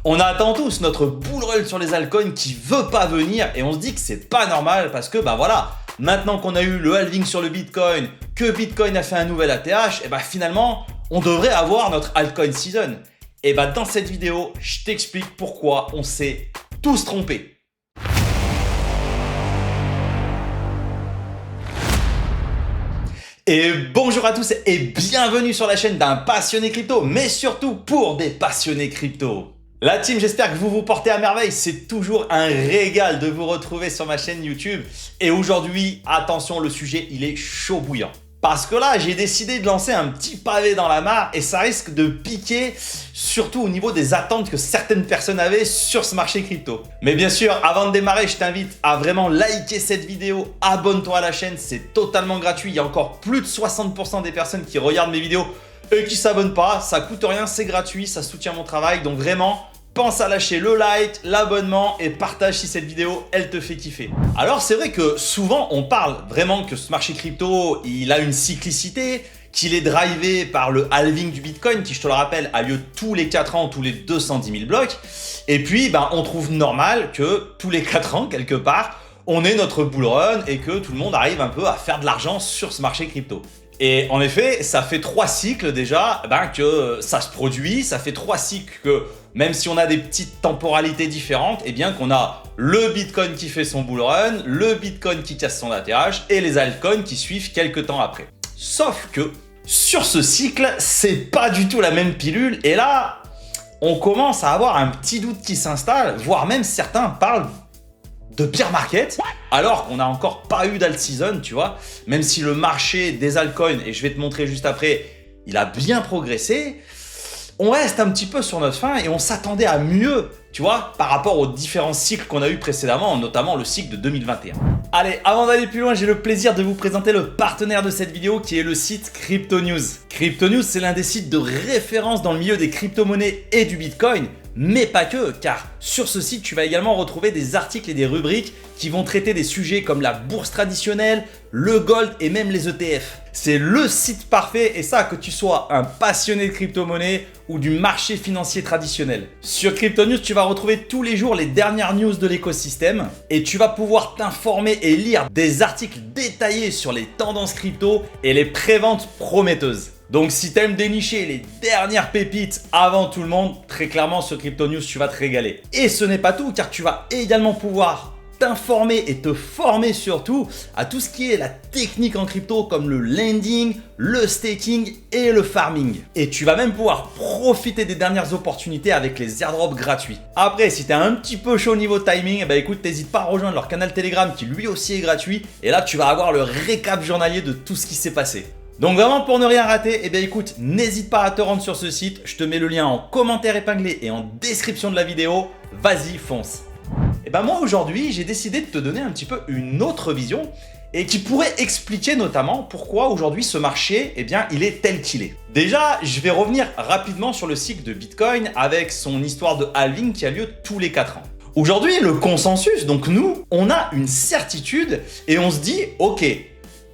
On attend tous notre bull run sur les altcoins qui veut pas venir et on se dit que c'est pas normal parce que bah voilà, maintenant qu'on a eu le halving sur le Bitcoin, que Bitcoin a fait un nouvel ATH, et bah finalement on devrait avoir notre altcoin season. Et bah dans cette vidéo, je t'explique pourquoi on s'est tous trompés. Et bonjour à tous et bienvenue sur la chaîne d'un passionné crypto, mais surtout pour des passionnés crypto. La team, j'espère que vous vous portez à merveille, c'est toujours un régal de vous retrouver sur ma chaîne YouTube. Et aujourd'hui, attention, le sujet il est chaud bouillant. Parce que là, j'ai décidé de lancer un petit pavé dans la mare et ça risque de piquer, surtout au niveau des attentes que certaines personnes avaient sur ce marché crypto. Mais bien sûr, avant de démarrer, je t'invite à vraiment liker cette vidéo, abonne-toi à la chaîne, c'est totalement gratuit. Il y a encore plus de 60% des personnes qui regardent mes vidéos et qui ne s'abonnent pas. Ça coûte rien, c'est gratuit, ça soutient mon travail. Donc vraiment, pense à lâcher le like, l'abonnement et partage si cette vidéo, elle te fait kiffer. Alors c'est vrai que souvent on parle vraiment que ce marché crypto, il a une cyclicité, qu'il est drivé par le halving du Bitcoin qui, je te le rappelle, a lieu tous les 4 ans, tous les 210 000 blocs. Et puis on trouve normal que tous les 4 ans, quelque part, on ait notre bull run et que tout le monde arrive un peu à faire de l'argent sur ce marché crypto. Et en effet, ça fait 3 cycles déjà que ça se produit, ça fait 3 cycles que même si on a des petites temporalités différentes, eh bien qu'on a le Bitcoin qui fait son bull run, le Bitcoin qui casse son ATH et les altcoins qui suivent quelques temps après. Sauf que sur ce cycle, c'est pas du tout la même pilule et là, on commence à avoir un petit doute qui s'installe, voire même certains parlent de bear market, alors qu'on n'a encore pas eu d'alt season, tu vois, même si le marché des altcoins, et je vais te montrer juste après, il a bien progressé, on reste un petit peu sur notre faim et on s'attendait à mieux, tu vois, par rapport aux différents cycles qu'on a eu précédemment, notamment le cycle de 2021. Allez, avant d'aller plus loin, j'ai le plaisir de vous présenter le partenaire de cette vidéo qui est le site Crypto News. Crypto News, c'est l'un des sites de référence dans le milieu des crypto-monnaies et du Bitcoin. Mais pas que, car sur ce site, tu vas également retrouver des articles et des rubriques qui vont traiter des sujets comme la bourse traditionnelle, le gold et même les ETF. C'est le site parfait et ça, que tu sois un passionné de crypto-monnaie ou du marché financier traditionnel. Sur Crypto News, tu vas retrouver tous les jours les dernières news de l'écosystème et tu vas pouvoir t'informer et lire des articles détaillés sur les tendances crypto et les préventes prometteuses. Donc si tu aimes dénicher les dernières pépites avant tout le monde, très clairement sur Crypto News, tu vas te régaler. Et ce n'est pas tout, car tu vas également pouvoir t'informer et te former surtout à tout ce qui est la technique en crypto comme le lending, le staking et le farming. Et tu vas même pouvoir profiter des dernières opportunités avec les airdrops gratuits. Après, si tu es un petit peu chaud au niveau timing, écoute, n'hésite pas à rejoindre leur canal Telegram qui lui aussi est gratuit. Et là, tu vas avoir le récap journalier de tout ce qui s'est passé. Donc vraiment, pour ne rien rater, écoute, n'hésite pas à te rendre sur ce site. Je te mets le lien en commentaire épinglé et en description de la vidéo. Vas-y, fonce. Moi aujourd'hui, j'ai décidé de te donner un petit peu une autre vision et qui pourrait expliquer notamment pourquoi aujourd'hui ce marché, il est tel qu'il est. Déjà, je vais revenir rapidement sur le cycle de Bitcoin avec son histoire de halving qui a lieu tous les 4 ans. Aujourd'hui, le consensus, donc nous, on a une certitude et on se dit, ok,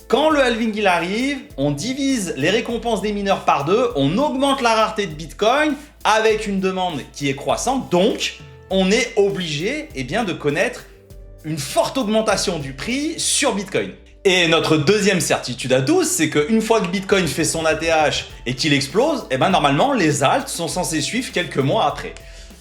quand le halving il arrive, on divise les récompenses des mineurs par 2, on augmente la rareté de Bitcoin avec une demande qui est croissante, donc on est obligé de connaître une forte augmentation du prix sur Bitcoin. Et notre deuxième certitude à tous, c'est qu'une fois que Bitcoin fait son ATH et qu'il explose, normalement les alts sont censés suivre quelques mois après.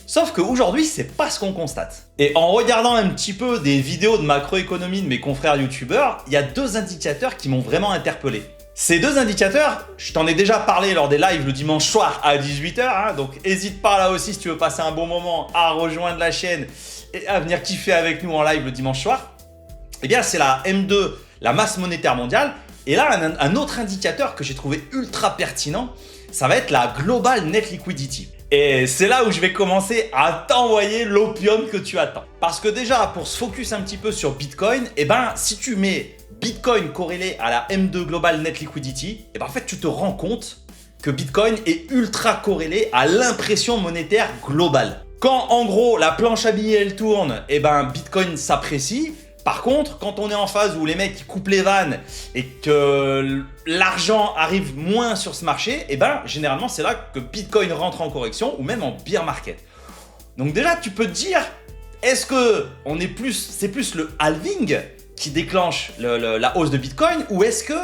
Sauf qu'aujourd'hui, c'est pas ce qu'on constate. Et en regardant un petit peu des vidéos de macroéconomie de mes confrères youtubeurs, il y a 2 indicateurs qui m'ont vraiment interpellé. Ces 2 indicateurs, je t'en ai déjà parlé lors des lives le dimanche soir à 18 h, donc n'hésite pas là aussi si tu veux passer un bon moment à rejoindre la chaîne et à venir kiffer avec nous en live le dimanche soir. C'est la M2, la masse monétaire mondiale. Et là, un autre indicateur que j'ai trouvé ultra pertinent, ça va être la Global Net Liquidity. Et c'est là où je vais commencer à t'envoyer l'opium que tu attends. Parce que déjà, pour se focus un petit peu sur Bitcoin, si tu mets Bitcoin corrélé à la M2 Global Net Liquidity, en fait, tu te rends compte que Bitcoin est ultra corrélé à l'impression monétaire globale. Quand en gros la planche à billets elle tourne, Bitcoin s'apprécie. Par contre, quand on est en phase où les mecs ils coupent les vannes et que l'argent arrive moins sur ce marché, généralement c'est là que Bitcoin rentre en correction ou même en bear market. Donc déjà, tu peux te dire, est-ce que c'est plus le halving qui déclenche la hausse de Bitcoin, ou est-ce que,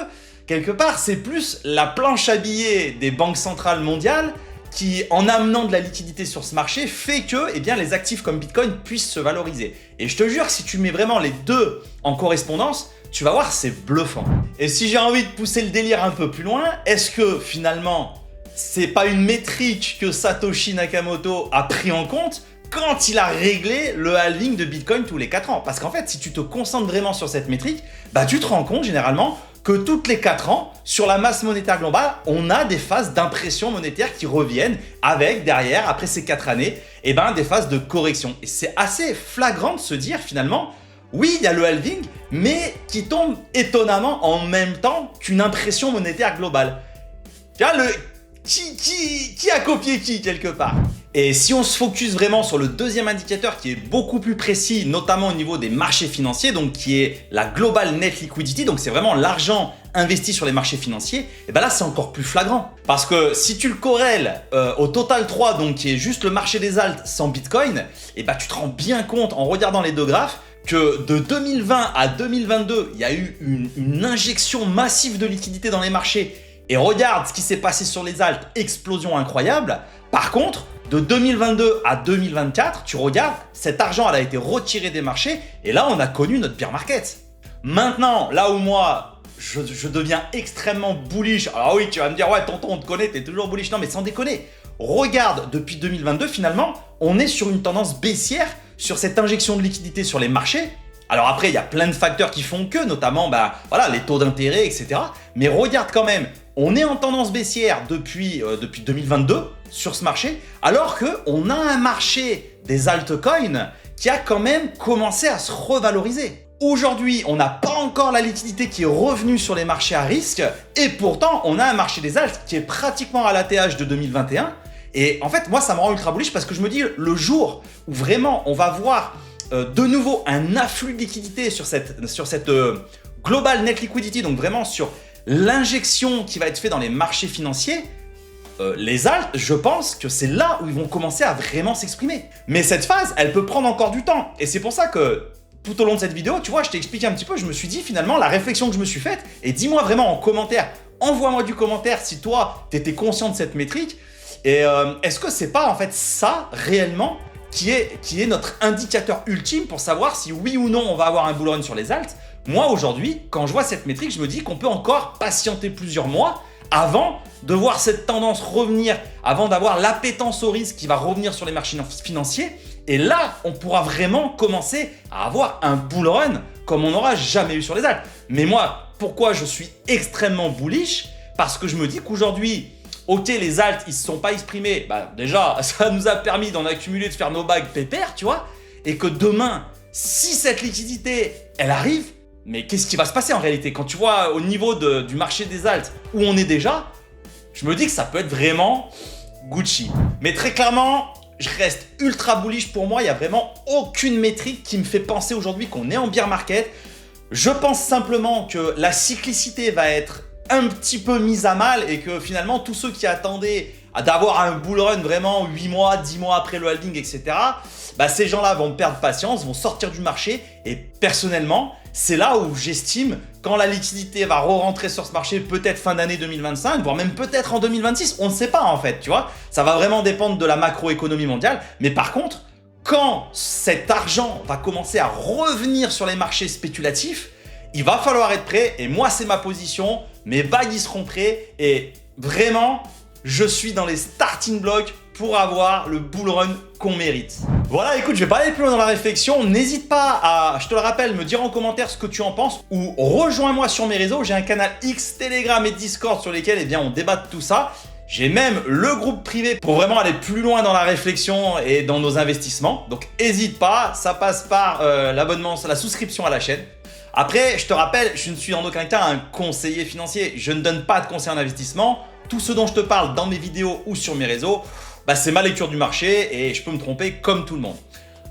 quelque part, c'est plus la planche à billets des banques centrales mondiales qui, en amenant de la liquidité sur ce marché, fait que eh bien, les actifs comme Bitcoin puissent se valoriser. Et je te jure, si tu mets vraiment les deux en correspondance, tu vas voir, c'est bluffant. Et si j'ai envie de pousser le délire un peu plus loin, est-ce que finalement, c'est pas une métrique que Satoshi Nakamoto a pris en compte quand il a réglé le halving de Bitcoin tous les 4 ans? Parce qu'en fait, si tu te concentres vraiment sur cette métrique, bah tu te rends compte généralement que toutes les 4 ans, sur la masse monétaire globale, on a des phases d'impression monétaire qui reviennent avec, derrière, après ces 4 années, eh ben, des phases de correction. Et c'est assez flagrant de se dire finalement, oui, il y a le halving, mais qui tombe étonnamment en même temps qu'une impression monétaire globale. Tu vois, qui a copié qui quelque part? Et si on se focus vraiment sur le deuxième indicateur qui est beaucoup plus précis, notamment au niveau des marchés financiers, donc qui est la Global Net Liquidity, donc c'est vraiment l'argent investi sur les marchés financiers, et ben là c'est encore plus flagrant. Parce que si tu le corrèles au Total 3, donc qui est juste le marché des alts sans Bitcoin, et ben tu te rends bien compte en regardant les deux graphes que de 2020 à 2022, il y a eu une injection massive de liquidité dans les marchés. Et regarde ce qui s'est passé sur les alts, explosion incroyable. Par contre, de 2022 à 2024, tu regardes, cet argent elle a été retiré des marchés et là on a connu notre bear market. Maintenant, là où moi je deviens extrêmement bullish, alors oui tu vas me dire ouais tonton on te connaît, t'es toujours bullish, non mais sans déconner. Regarde, depuis 2022 finalement, on est sur une tendance baissière sur cette injection de liquidité sur les marchés. Alors après, il y a plein de facteurs qui font que, notamment voilà, les taux d'intérêt, etc. Mais regarde quand même, on est en tendance baissière depuis 2022 sur ce marché, alors qu'on a un marché des altcoins qui a quand même commencé à se revaloriser. Aujourd'hui, on n'a pas encore la liquidité qui est revenue sur les marchés à risque, et pourtant, on a un marché des alts qui est pratiquement à l'ATH de 2021. Et en fait, moi, ça me rend ultra bullish parce que je me dis, le jour où vraiment on va voir de nouveau un afflux de liquidité sur cette Global Net Liquidity, donc vraiment sur l'injection qui va être faite dans les marchés financiers, les alts, je pense que c'est là où ils vont commencer à vraiment s'exprimer. Mais cette phase, elle peut prendre encore du temps. Et c'est pour ça que tout au long de cette vidéo, tu vois, je t'ai expliqué un petit peu, je me suis dit finalement la réflexion que je me suis faite, et dis-moi vraiment en commentaire, envoie-moi du commentaire si toi, tu étais conscient de cette métrique, et est-ce que c'est pas en fait ça réellement qui est notre indicateur ultime pour savoir si oui ou non on va avoir un bull run sur les alts? Moi aujourd'hui, quand je vois cette métrique, je me dis qu'on peut encore patienter plusieurs mois avant de voir cette tendance revenir, avant d'avoir l'appétence au risque qui va revenir sur les marchés financiers. Et là, on pourra vraiment commencer à avoir un bull run comme on n'aura jamais eu sur les alts. Mais moi, pourquoi je suis extrêmement bullish? Parce que je me dis qu'aujourd'hui, ok, les alts, ils ne se sont pas exprimés. Bah, déjà, ça nous a permis d'en accumuler, de faire nos bagues pépères, tu vois. Et que demain, si cette liquidité, elle arrive, mais qu'est-ce qui va se passer en réalité? Quand tu vois au niveau du marché des alts où on est déjà, je me dis que ça peut être vraiment Gucci. Mais très clairement, je reste ultra bullish. Pour moi, il n'y a vraiment aucune métrique qui me fait penser aujourd'hui qu'on est en bear market. Je pense simplement que la cyclicité va être un petit peu mise à mal et que finalement tous ceux qui attendaient d'avoir un bull run vraiment 8 mois, 10 mois après le halving, etc. Bah ces gens-là vont perdre patience, vont sortir du marché et personnellement, c'est là où j'estime quand la liquidité va re-rentrer sur ce marché, peut-être fin d'année 2025, voire même peut-être en 2026, on ne sait pas en fait, tu vois. Ça va vraiment dépendre de la macroéconomie mondiale, mais par contre, quand cet argent va commencer à revenir sur les marchés spéculatifs, il va falloir être prêt et moi c'est ma position, mes bagues ils seront prêts et vraiment je suis dans les starting blocks pour avoir le bull run qu'on mérite. Voilà, écoute, je vais pas aller plus loin dans la réflexion. N'hésite pas à, je te le rappelle, me dire en commentaire ce que tu en penses ou rejoins-moi sur mes réseaux. J'ai un canal X, Telegram et Discord sur lesquels on débat de tout ça. J'ai même le groupe privé pour vraiment aller plus loin dans la réflexion et dans nos investissements. Donc n'hésite pas, ça passe par l'abonnement, la souscription à la chaîne. Après, je te rappelle, je ne suis en aucun cas un conseiller financier. Je ne donne pas de conseils en investissement. Tout ce dont je te parle dans mes vidéos ou sur mes réseaux, c'est ma lecture du marché et je peux me tromper comme tout le monde.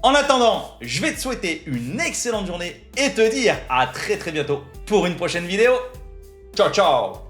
En attendant, je vais te souhaiter une excellente journée et te dire à très bientôt pour une prochaine vidéo. Ciao, ciao!